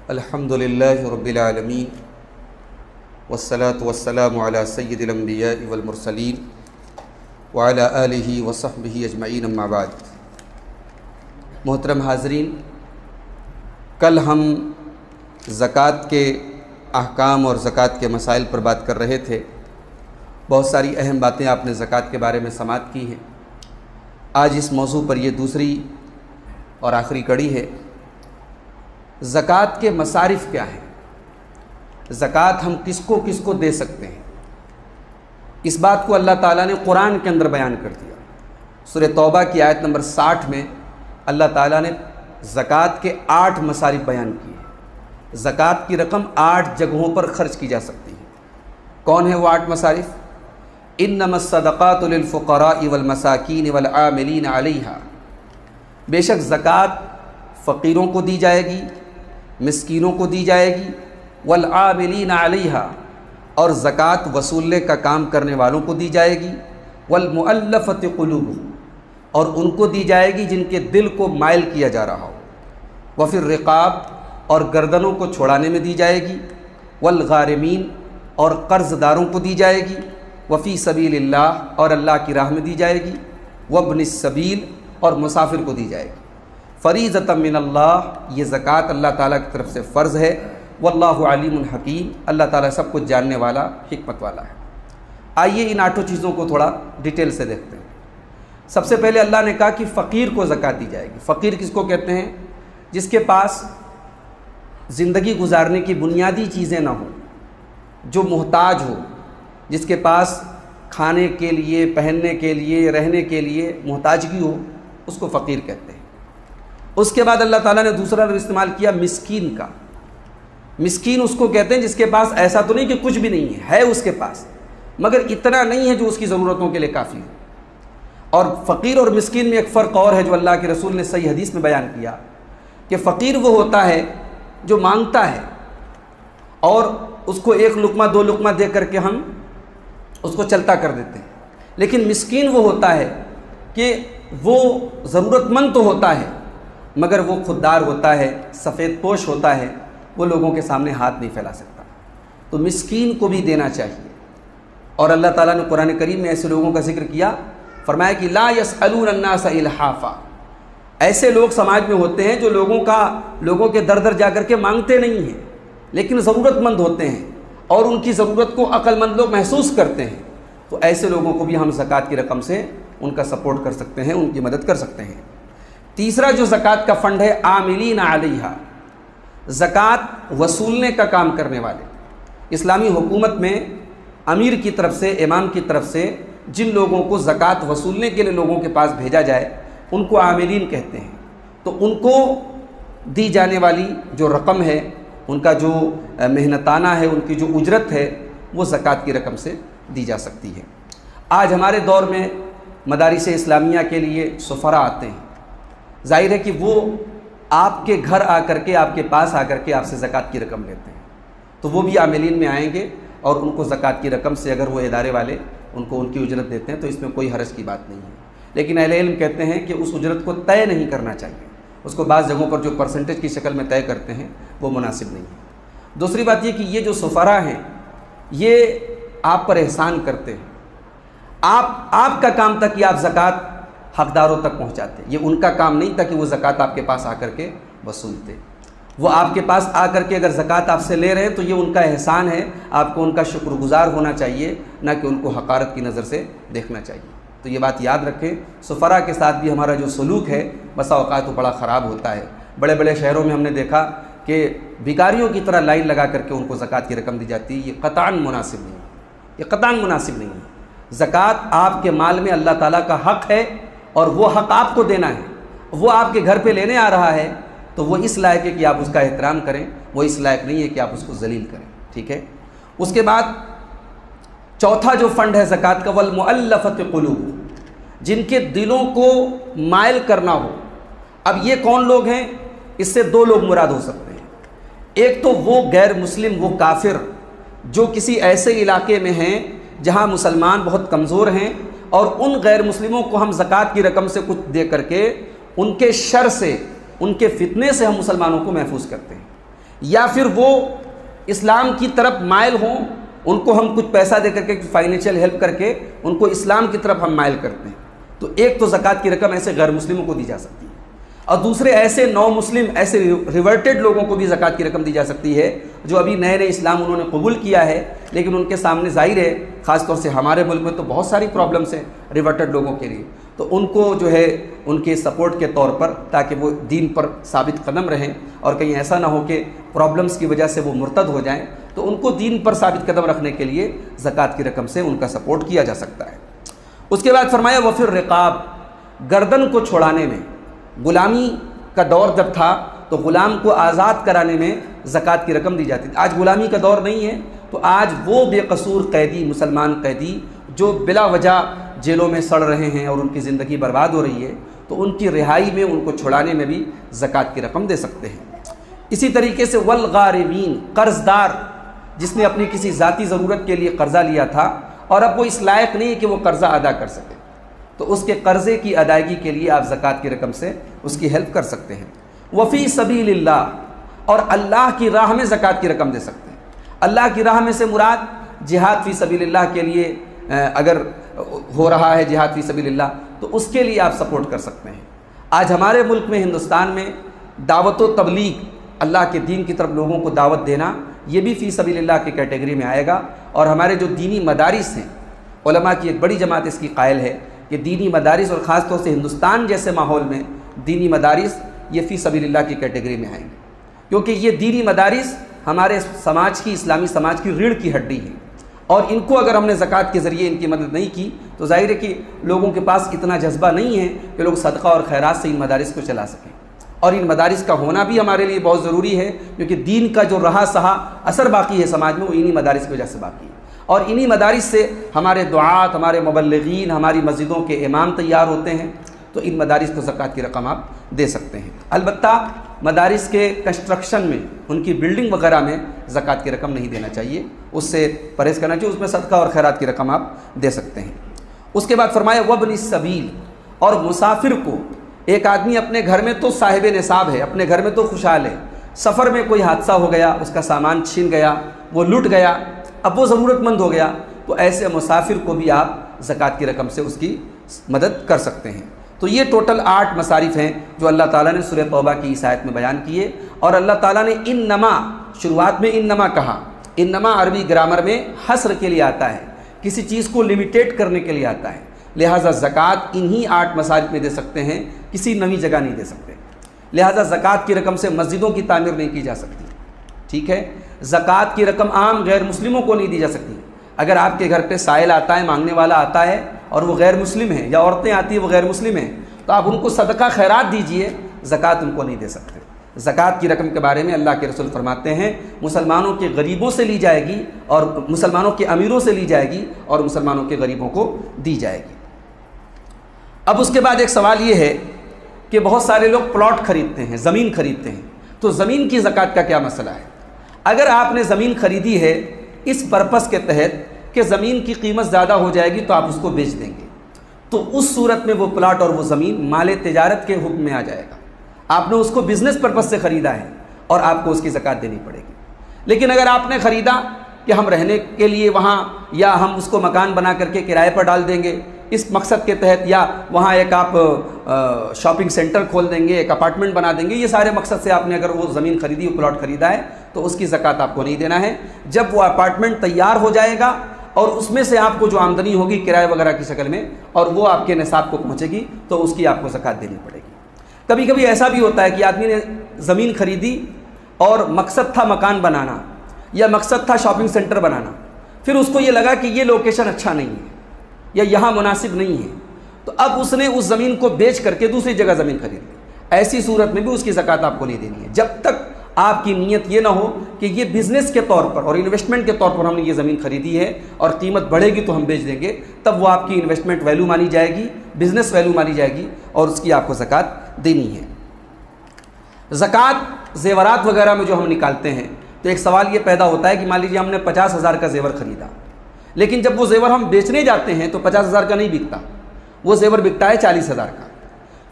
अल्हम्दुलिल्लाहि रब्बिल आलमीन वस्सलातु वस्सलामु अला सय्यिदिल अंबियाइ वल मुरसलीन व अला आलिहि व सहबिहि अजमईन अम्मा बाद। मोहतरम हाज़रीन, कल हम ज़कात के अहकाम और ज़कात के मसाइल पर बात कर रहे थे। बहुत सारी अहम बातें आपने ज़कात के बारे में समाअत की हैं। आज इस मौजू पर ये दूसरी और आखिरी कड़ी है। ज़कात के मसारिफ़ क्या हैं, ज़कात हम किसको किसको दे सकते हैं, इस बात को अल्लाह ताला ने कुरान के अंदर बयान कर दिया। सूरह तौबा की आयत नंबर 60 में अल्लाह ताला ने ज़कात के 8 मसारिफ़ बयान किए। ज़कात की रकम 8 जगहों पर ख़र्च की जा सकती है। कौन है वो 8 मसारिफ़? इन्नमस सदक़ातु लिल फ़ुक़राइ वल मसाकीन वल आमिलीन अलैहा। बेशक ज़कात फ़कीरों को दी जाएगी, मिस्कीनों को दी जाएगी, वल आमिलीन अलैहा, और ज़कात वसूलने का काम करने वालों को दी जाएगी, वल मुअल्लफ़ति क़ुलूबुहुम, और उनको दी जाएगी जिनके दिल को माइल किया जा रहा हो, व फिर रिक़ाब, और गर्दनों को छुड़ाने में दी जाएगी, वल गारिमीन, और कर्ज़दारों को दी जाएगी, व फ़ी सबीलिल्लाह, और अल्लाह की राह में दी जाएगी, वब्निस सबील, और मुसाफिर को दी जाएगी। फ़रीज़तम मिनल्लाह, ये ज़कात अल्लाह ताला की तरफ से फ़र्ज़ है। वल्लाहु अलीमुन हकीम, अल्लाह ताला सब कुछ जानने वाला, हिकमत वाला है। आइए इन 8 चीज़ों को थोड़ा डिटेल से देखते हैं। सबसे पहले अल्लाह ने कहा कि फ़कीर को ज़कात दी जाएगी। फ़कीर किसको कहते हैं? जिसके पास ज़िंदगी गुजारने की बुनियादी चीज़ें ना हो, जो मोहताज हो, जिसके पास खाने के लिए, पहनने के लिए, रहने के लिए मोहताजगी हो, उसको फ़कीर कहते हैं। उसके बाद अल्लाह ताला ने दूसरा लफ्ज़ इस्तेमाल किया मिस्कीन का। मिस्कीन उसको कहते हैं जिसके पास ऐसा तो नहीं कि कुछ भी नहीं है उसके पास, मगर इतना नहीं है जो उसकी ज़रूरतों के लिए काफ़ी हो। और फ़कीर और मिस्कीन में एक फ़र्क और है जो अल्लाह के रसूल ने सही हदीस में बयान किया कि फ़कीर वो होता है जो मांगता है और उसको 1 लुक़मा 2 लुक़मा दे करके हम उसको चलता कर देते हैं। लेकिन मिस्कीन वो होता है कि वो ज़रूरतमंद तो होता है मगर वो खुददार होता है, सफ़ेद पोश होता है, वो लोगों के सामने हाथ नहीं फैला सकता। तो मिस्कीन को भी देना चाहिए। और अल्लाह ताला ने कुरान करीम में ऐसे लोगों का जिक्र किया, फरमाया कि ला यसअलून अन्नास इल्हाफ़ा। ऐसे लोग समाज में होते हैं जो लोगों के दर दर जा कर के मांगते नहीं हैं, लेकिन ज़रूरतमंद होते हैं और उनकी ज़रूरत को अक्लमंद लोग महसूस करते हैं। तो ऐसे लोगों को भी हम ज़कात की रकम से उनका सपोर्ट कर सकते हैं, उनकी मदद कर सकते हैं। तीसरा जो ज़कात का फ़ंड है, आमिलीन अलैहा, ज़कात वसूलने का काम करने वाले। इस्लामी हुकूमत में अमीर की तरफ से, इमाम की तरफ से जिन लोगों को ज़कात वसूलने के लिए लोगों के पास भेजा जाए उनको आमिलीन कहते हैं। तो उनको दी जाने वाली जो रकम है, उनका जो मेहनताना है, उनकी जो उजरत है, वो ज़कात की रकम से दी जा सकती है। आज हमारे दौर में मदारिस इस्लामिया के लिए सुफ़रा आते हैं। ज़ाहिर है कि वो आपके घर आकर के, आपके पास आकर के आपसे ज़कात की रकम लेते हैं, तो वो भी आमिलीन में आएंगे और उनको ज़कात की रकम से अगर वो इदारे वाले उनको उनकी उजरत देते हैं तो इसमें कोई हरज की बात नहीं है। लेकिन अहले इल्म कहते हैं कि उस उजरत को तय नहीं करना चाहिए, उसको बाज़ जगहों पर जो परसेंटेज की शक्ल में तय करते हैं वो मुनासिब नहीं है। दूसरी बात ये कि ये जो सुफ़रा हैं ये आप पर एहसान करते हैं। आपका काम था कि आप ज़कात हकदारों तक पहुंचाते। ये उनका काम नहीं था कि वो ज़कात आपके पास आकर के वसूलते। वो आपके पास आकर के अगर ज़कात आपसे ले रहे हैं तो ये उनका एहसान है, आपको उनका शुक्रगुज़ार होना चाहिए, ना कि उनको हक़ारत की नज़र से देखना चाहिए। तो ये बात याद रखें। सुफ़रा के साथ भी हमारा जो सलूक है बसा औक़ात तो बड़ा ख़राब होता है। बड़े बड़े शहरों में हमने देखा कि भिखारियों की तरह लाइन लगा करके उनको ज़कात की रकम दी जाती है। ये क़तअन मुनासिब नहीं है, ये क़तअन मुनासिब नहीं है। ज़कात आपके माल में अल्लाह ताला का हक़ है और वो हक़ आपको देना है। वो आपके घर पे लेने आ रहा है तो वो इस लायक है कि आप उसका एहतराम करें, वो इस लायक नहीं है कि आप उसको ज़लील करें। ठीक है। उसके बाद चौथा जो फ़ंड है ज़कात का, वल मुअल्लफ़ति क़ुलूब, जिनके दिलों को माइल करना हो। अब ये कौन लोग हैं? इससे 2 लोग मुराद हो सकते हैं। एक तो वो गैर मुस्लिम, वो काफिर जो किसी ऐसे इलाके में हैं जहाँ मुसलमान बहुत कमज़ोर हैं और उन गैर मुस्लिमों को हम ज़कात की रकम से कुछ दे करके उनके शर से, उनके फितने से हम मुसलमानों को महफूज करते हैं। या फिर वो इस्लाम की तरफ माइल हों, उनको हम कुछ पैसा दे करके, फाइनेंशियल हेल्प करके उनको इस्लाम की तरफ हम माइल करते हैं। तो एक तो ज़कात की रकम ऐसे गैर मुस्लिमों को दी जा सकती है, और दूसरे ऐसे नौ मुस्लिम, ऐसे रिवर्टेड लोगों को भी ज़कात की रकम दी जा सकती है जो अभी नए नए इस्लाम उन्होंने कबूल किया है, लेकिन उनके सामने ज़ाहिर है, ख़ासतौर से हमारे मुल्क में तो बहुत सारी प्रॉब्लम्स हैं रिवर्टेड लोगों के लिए, तो उनको जो है उनके सपोर्ट के तौर पर, ताकि वो दीन पर साबित कदम रहें और कहीं ऐसा ना हो कि प्रॉब्लम्स की वजह से वो मुर्तद हो जाएं, तो उनको दीन पर साबित कदम रखने के लिए ज़कात की रकम से उनका सपोर्ट किया जा सकता है। उसके बाद फरमाया वफ़िर रिक़ाब, गर्दन को छुड़ाने में, गुलामी का दौर जब था तो ग़ुलाम को आज़ाद कराने में ज़कात की रकम दी जाती थी। आज ग़ुलामी का दौर नहीं है, तो आज वो बेकसूर कैदी, मुसलमान कैदी जो बिला वजह जेलों में सड़ रहे हैं और उनकी ज़िंदगी बर्बाद हो रही है, तो उनकी रिहाई में, उनको छुड़ाने में भी ज़कात की रकम दे सकते हैं। इसी तरीके से वल गारिमीन, कर्ज़दार जिसने अपनी किसी ज़ाती ज़रूरत के लिए कर्ज़ा लिया था और अब वो इस लायक नहीं है कि वो कर्ज़ा अदा कर सके, तो उसके कर्ज़े की अदायगी के लिए आप ज़कात की रकम से उसकी हेल्प कर सकते हैं। वफ़ी सबीलिल्लाह, और अल्लाह की राह में ज़कात की रकम दे सकते हैं। अल्लाह की राह में से मुराद जिहाद फ़ी सबीलिल्लाह के लिए अगर हो रहा है जिहाद फ़ी सबीलिल्लाह, तो उसके लिए आप सपोर्ट कर सकते हैं। आज हमारे मुल्क में, हिंदुस्तान में, दावत व तबलीग, अल्लाह के दीन की तरफ लोगों को दावत देना, ये भी फ़ी सबीलिल्लाह की कैटेगरी में आएगा। और हमारे जो दीनी मदारिस हैं, उलमा की एक बड़ी जमात इसकी कायल है कि दीनी मदारिस, और ख़ास तौर से हिंदुस्तान जैसे माहौल में दीनी मदारिस ये फ़ी सबीलिल्लाह की कैटेगरी में आएंगे, क्योंकि ये दीनी मदारिस हमारे समाज की, इस्लामी समाज की रीढ़ की हड्डी है, और इनको अगर हमने ज़कात के ज़रिए इनकी मदद नहीं की तो ज़ाहिर है कि लोगों के पास इतना जज्बा नहीं है कि लोग सदका और खैरात से इन मदारिस को चला सकें। और इन मदारिस का होना भी हमारे लिए बहुत ज़रूरी है, क्योंकि दीन का जो रहा सहा असर बाकी है समाज में, वो इन्हीं मदारिस की वजह से बाकी है। और इन्हीं मदारिस से हमारे दुआत, हमारे मुबल्लिगीन, हमारी मस्जिदों के इमाम तैयार होते हैं, तो इन मदारिस को ज़कात की रकम आप दे सकते हैं। अलबत्ता मदारिस के कंस्ट्रक्शन में, उनकी बिल्डिंग वगैरह में ज़कात की रकम नहीं देना चाहिए, उससे परहेज़ करना चाहिए, उसमें सदका और खैरात की रकम आप दे सकते हैं। उसके बाद फरमाया वब्नि सबील, और मुसाफिर को, एक आदमी अपने घर में तो साहिब निसाब है, अपने घर में तो खुशहाल है, सफ़र में कोई हादसा हो गया, उसका सामान छीन गया, वो लुट गया, अब वो ज़रूरतमंद हो गया, तो ऐसे मुसाफिर को भी आप ज़कात की रकम से उसकी मदद कर सकते हैं। तो ये टोटल 8 मसारिफ़ हैं जो अल्लाह ताला ने सूरह तौबा की इस आयत में बयान किए। और अल्लाह ताला ने इन्नमा, शुरुआत में इन्नमा कहा। इन्नमा अरबी ग्रामर में हस्र के लिए आता है, किसी चीज़ को लिमिटेड करने के लिए आता है, लिहाजा ज़कात इन्हीं 8 मसारिफ़ में दे सकते हैं, किसी नई जगह नहीं दे सकते। लिहाजा ज़कात की रकम से मस्जिदों की तामीर नहीं की जा सकती, ठीक है। ज़कात की रकम आम गैर मुस्लिमों को नहीं दी जा सकती। अगर आपके घर पे साइल आता है, मांगने वाला आता है और वो गैर मुस्लिम है, या औरतें आती हैं वो गैर मुस्लिम हैं, तो आप उनको सदका खैरात दीजिए, ज़कात उनको नहीं दे सकते। ज़कात की रकम के बारे में अल्लाह के रसूल फरमाते हैं, मुसलमानों के गरीबों से ली जाएगी, और मुसलमानों के अमीरों से ली जाएगी, और मुसलमानों के गरीबों को दी जाएगी। अब उसके बाद एक सवाल ये है कि बहुत सारे लोग प्लॉट खरीदते हैं, ज़मीन खरीदते हैं, तो ज़मीन की ज़कात का क्या मसला है। अगर आपने ज़मीन खरीदी है इस पर्पस के तहत कि ज़मीन की कीमत ज़्यादा हो जाएगी तो आप उसको बेच देंगे, तो उस सूरत में वो प्लाट और वो ज़मीन माले तिजारत के हुक्म में आ जाएगा। आपने उसको बिज़नेस पर्पस से ख़रीदा है और आपको उसकी ज़कात देनी पड़ेगी। लेकिन अगर आपने ख़रीदा कि हम रहने के लिए वहाँ, या हम उसको मकान बना करके किराए पर डाल देंगे इस मकसद के तहत, या वहाँ एक आप शॉपिंग सेंटर खोल देंगे, एक अपार्टमेंट बना देंगे, ये सारे मकसद से आपने अगर वो ज़मीन खरीदी, वो प्लॉट ख़रीदा है, तो उसकी ज़कात आपको नहीं देना है। जब वो अपार्टमेंट तैयार हो जाएगा और उसमें से आपको जो आमदनी होगी किराए वगैरह की शक्ल में, और वो आपके निसाब को पहुँचेगी, तो उसकी आपको ज़कात देनी पड़ेगी। कभी कभी ऐसा भी होता है कि आदमी ने ज़मीन खरीदी और मकसद था मकान बनाना, या मकसद था शॉपिंग सेंटर बनाना, फिर उसको ये लगा कि ये लोकेशन अच्छा नहीं है या यहाँ मुनासिब नहीं है, तो अब उसने उस ज़मीन को बेच करके दूसरी जगह ज़मीन खरीद ली। ऐसी सूरत में भी उसकी ज़कात आपको नहीं देनी है, जब तक आपकी नीयत ये ना हो कि ये बिज़नेस के तौर पर और इन्वेस्टमेंट के तौर पर हमने ये ज़मीन खरीदी है और क़ीमत बढ़ेगी तो हम बेच देंगे, तब वो आपकी इन्वेस्टमेंट वैल्यू मानी जाएगी, बिज़नेस वैल्यू मानी जाएगी, और उसकी आपको ज़कात देनी है। ज़कात ज़ेवरात वगैरह में जो हम निकालते हैं, तो एक सवाल ये पैदा होता है कि मान लीजिए हमने 50,000 का ज़ेवर ख़रीदा, लेकिन जब वो ज़ेवर हम बेचने जाते हैं तो 50,000 का नहीं बिकता, वो ज़ेवर बिकता है 40,000 का।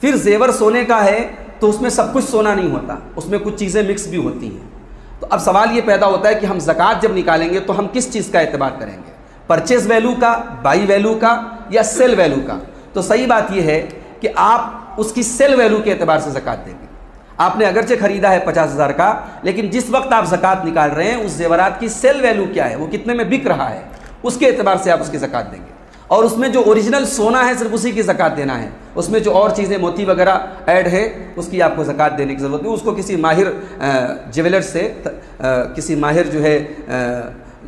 फिर ज़ेवर सोने का है तो उसमें सब कुछ सोना नहीं होता, उसमें कुछ चीज़ें मिक्स भी होती हैं। तो अब सवाल ये पैदा होता है कि हम ज़कात जब निकालेंगे तो हम किस चीज़ का एतबार करेंगे, परचेज वैल्यू का, बाई वैल्यू का, या सेल वैल्यू का। तो सही बात यह है कि आप उसकी सेल वैल्यू के एतबार से ज़कात देंगे। आपने अगरचे ख़रीदा है 50,000 का, लेकिन जिस वक्त आप ज़कात निकाल रहे हैं उस ज़ेवरात की सेल वैल्यू क्या है, वो कितने में बिक रहा है, उसके एतबार से आप उसकी ज़कात देंगे। और उसमें जो ओरिजिनल सोना है सिर्फ उसी की ज़कात देना है, उसमें जो और चीज़ें मोती वगैरह ऐड है उसकी आपको ज़कात देने की ज़रूरत नहीं। उसको किसी माहिर ज्वेलर से, किसी माहिर जो है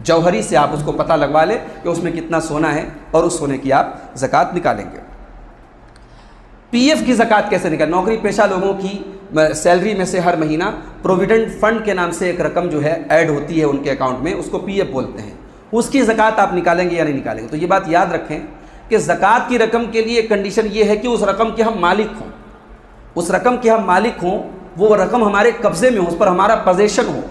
जौहरी से आप उसको पता लगवा लें कि उसमें कितना सोना है और उस सोने की आप ज़कात निकालेंगे। पीएफ की ज़कात कैसे निकालें? नौकरी पेशा लोगों की सैलरी में से हर महीना प्रोविडेंट फंड के नाम से एक रकम जो है ऐड होती है उनके अकाउंट में, उसको पीएफ बोलते हैं। उसकी ज़कात आप निकालेंगे या नहीं निकालेंगे? तो ये बात याद रखें कि ज़कात की रकम के लिए कंडीशन ये है कि उस रकम के हम मालिक हों, उस रकम के हम मालिक हों, वो रकम हमारे कब्ज़े में हो, उस पर हमारा पोजेशन हो।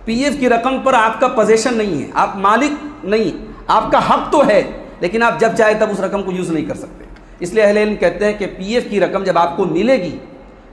पीएफ की रकम पर आपका पोजेशन नहीं है, आप मालिक नहीं, आपका हक तो है, लेकिन आप जब चाहे तब उस रकम को यूज़ नहीं कर सकते। इसलिए अहले इल्म कहते हैं कि पीएफ की रकम जब आपको मिलेगी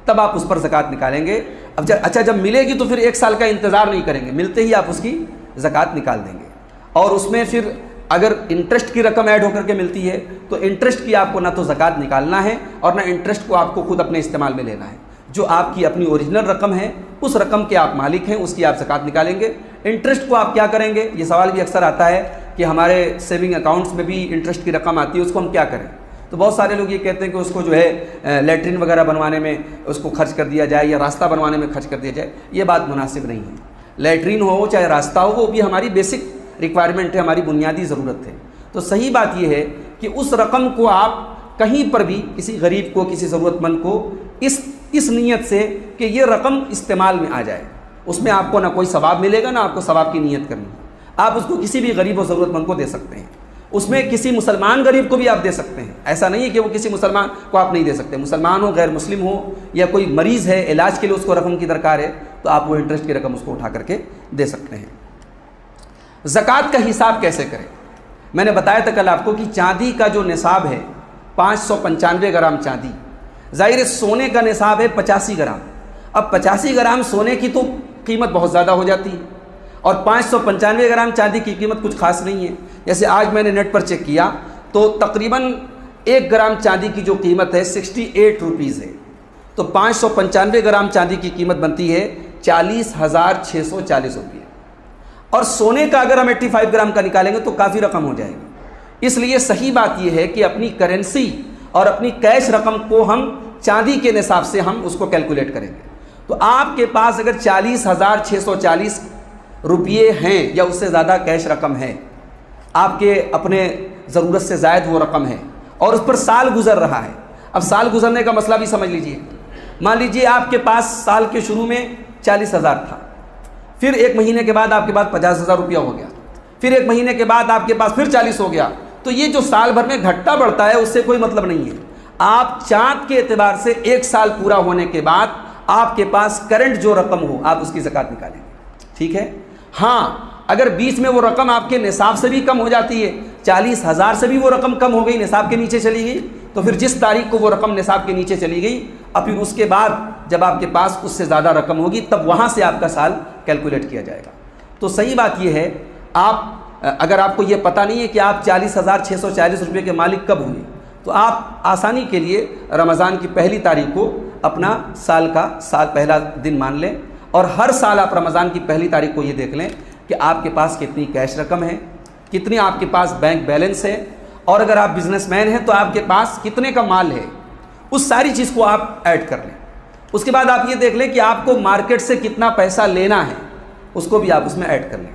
तब आप उस पर ज़कात निकालेंगे। अब जब मिलेगी तो फिर 1 साल का इंतज़ार नहीं करेंगे, मिलते ही आप उसकी ज़कात निकाल देंगे। और उसमें फिर अगर इंटरेस्ट की रकम ऐड होकर के मिलती है तो इंटरेस्ट की आपको ना तो ज़कात निकालना है और ना इंटरेस्ट को आपको खुद अपने इस्तेमाल में लेना है। जो आपकी अपनी ओरिजिनल रकम है उस रकम के आप मालिक हैं, उसकी आप ज़कात निकालेंगे। इंटरेस्ट को आप क्या करेंगे? ये सवाल भी अक्सर आता है कि हमारे सेविंग अकाउंट्स में भी इंटरेस्ट की रकम आती है, उसको हम क्या करें? तो बहुत सारे लोग ये कहते हैं कि उसको जो है लेटरिन वगैरह बनवाने में उसको खर्च कर दिया जाए या रास्ता बनवाने में खर्च कर दिया जाए। ये बात मुनासिब नहीं है। लेटरिन हो चाहे रास्ता हो, वो भी हमारी बेसिक रिक्वायरमेंट है, हमारी बुनियादी ज़रूरत है। तो सही बात यह है कि उस रकम को आप कहीं पर भी किसी गरीब को, किसी ज़रूरतमंद को इस नीयत से कि ये रकम इस्तेमाल में आ जाए, उसमें आपको ना कोई सवाब मिलेगा ना आपको सवाब की नीयत करनी। आप उसको किसी भी गरीब और ज़रूरतमंद को दे सकते हैं। उसमें किसी मुसलमान गरीब को भी आप दे सकते हैं। ऐसा नहीं है कि वो किसी मुसलमान को आप नहीं दे सकते। मुसलमान हो, गैर मुस्लिम हो, या कोई मरीज़ है, इलाज के लिए उसको रकम की दरकार है, तो आप वो इंटरेस्ट की रकम उसको उठा करके दे सकते हैं। ज़कात का हिसाब कैसे करें? मैंने बताया था कल आपको कि चांदी का जो निसाब है 595 ग्राम चांदी, ज़ाहिर है सोने का निसाब है 85 ग्राम। अब 85 ग्राम सोने की तो कीमत बहुत ज़्यादा हो जाती है और 595 ग्राम चांदी की कीमत कुछ खास नहीं है। जैसे आज मैंने नेट पर चेक किया तो तकरीबन 1 ग्राम चांदी की जो कीमत है 68 रुपीज़ है। तो 595 ग्राम चांदी की कीमत बनती है 40,640 रुपये। और सोने का अगर हम 85 ग्राम का निकालेंगे तो काफ़ी रकम हो जाएगी। इसलिए सही बात यह है कि अपनी करेंसी और अपनी कैश रकम को हम चांदी के निसाब से हम उसको कैलकुलेट करेंगे। तो आपके पास अगर 40,640 रुपये हैं या उससे ज़्यादा कैश रकम है, आपके अपने ज़रूरत से ज़ायद वो रकम है और उस पर साल गुजर रहा है। अब साल गुजरने का मसला भी समझ लीजिए। मान लीजिए आपके पास साल के शुरू में 40,000 था, फिर 1 महीने के बाद आपके पास 50,000 रुपया हो गया, फिर 1 महीने के बाद आपके पास फिर 40 हो गया। तो ये जो साल भर में घटता बढ़ता है उससे कोई मतलब नहीं है। आप चाँद के एतबार से 1 साल पूरा होने के बाद आपके पास करंट जो रकम हो आप उसकी ज़कात निकालेंगे। ठीक है। हाँ, अगर बीच में वो रकम आपके निसाब से भी कम हो जाती है, 40,000 से भी वो रकम कम हो गई, निसाब के नीचे चली गई, तो फिर जिस तारीख को वो रकम निसाब के नीचे चली गई, अब फिर उसके बाद जब आपके पास उससे ज़्यादा रकम होगी तब वहाँ से आपका साल कैलकुलेट किया जाएगा। तो सही बात ये है, आप अगर आपको ये पता नहीं है कि आप 40,640 रुपये के मालिक कब होंगे, तो आप आसानी के लिए रमज़ान की पहली तारीख को अपना साल पहला दिन मान लें और हर साल आप रमज़ान की पहली तारीख को ये देख लें कि आपके पास कितनी कैश रकम है, कितनी आपके पास बैंक बैलेंस है, और अगर आप बिजनेसमैन हैं तो आपके पास कितने का माल है। उस सारी चीज़ को आप ऐड कर लें। उसके बाद आप ये देख लें कि आपको मार्केट से कितना पैसा लेना है, उसको भी आप उसमें ऐड कर लें।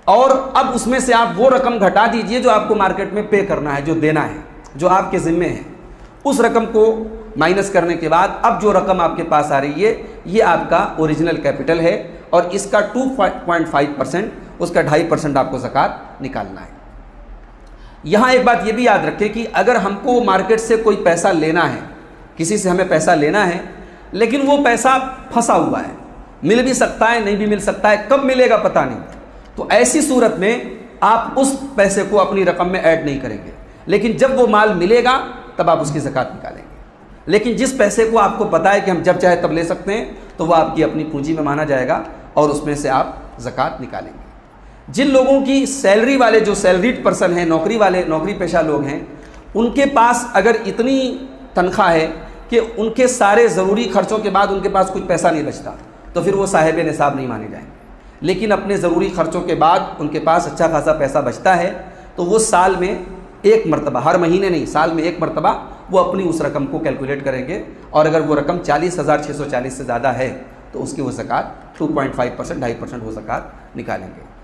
और अब उसमें से आप वो रकम घटा दीजिए जो आपको मार्केट में पे करना है, जो देना है, जो आपके ज़िम्मे है। उस रकम को माइनस करने के बाद अब जो रकम आपके पास आ रही है ये आपका ओरिजिनल कैपिटल है और इसका 2.5%, उसका 2.5% आपको ज़कात निकालना है। यहाँ एक बात ये भी याद रखें कि अगर हमको मार्केट से कोई पैसा लेना है, किसी से हमें पैसा लेना है, लेकिन वो पैसा फंसा हुआ है, मिल भी सकता है नहीं भी मिल सकता है, कब मिलेगा पता नहीं, तो ऐसी सूरत में आप उस पैसे को अपनी रकम में ऐड नहीं करेंगे, लेकिन जब वो माल मिलेगा तब आप उसकी ज़कात निकालेंगे। लेकिन जिस पैसे को आपको पता है कि हम जब चाहे तब ले सकते हैं, तो वो आपकी अपनी पूंजी में माना जाएगा और उसमें से आप ज़कात निकालेंगे। जिन लोगों की सैलरी वाले, जो सैलरीड पर्सन हैं, नौकरी वाले, नौकरी पेशा लोग हैं, उनके पास अगर इतनी तनख्वाह है कि उनके सारे ज़रूरी खर्चों के बाद उनके पास कुछ पैसा नहीं बचता, तो फिर वो साहिब निसाब नहीं माने जाएंगे। लेकिन अपने ज़रूरी खर्चों के बाद उनके पास अच्छा खासा पैसा बचता है, तो वो साल में एक मरतबा, हर महीने नहीं, साल में एक मरतबा वो अपनी उस रकम को कैलकुलेट करेंगे, और अगर वो रकम 40,640 से ज़्यादा है तो उसकी वो ज़कात 2.5%, 2.5% वो ज़कात निकालेंगे।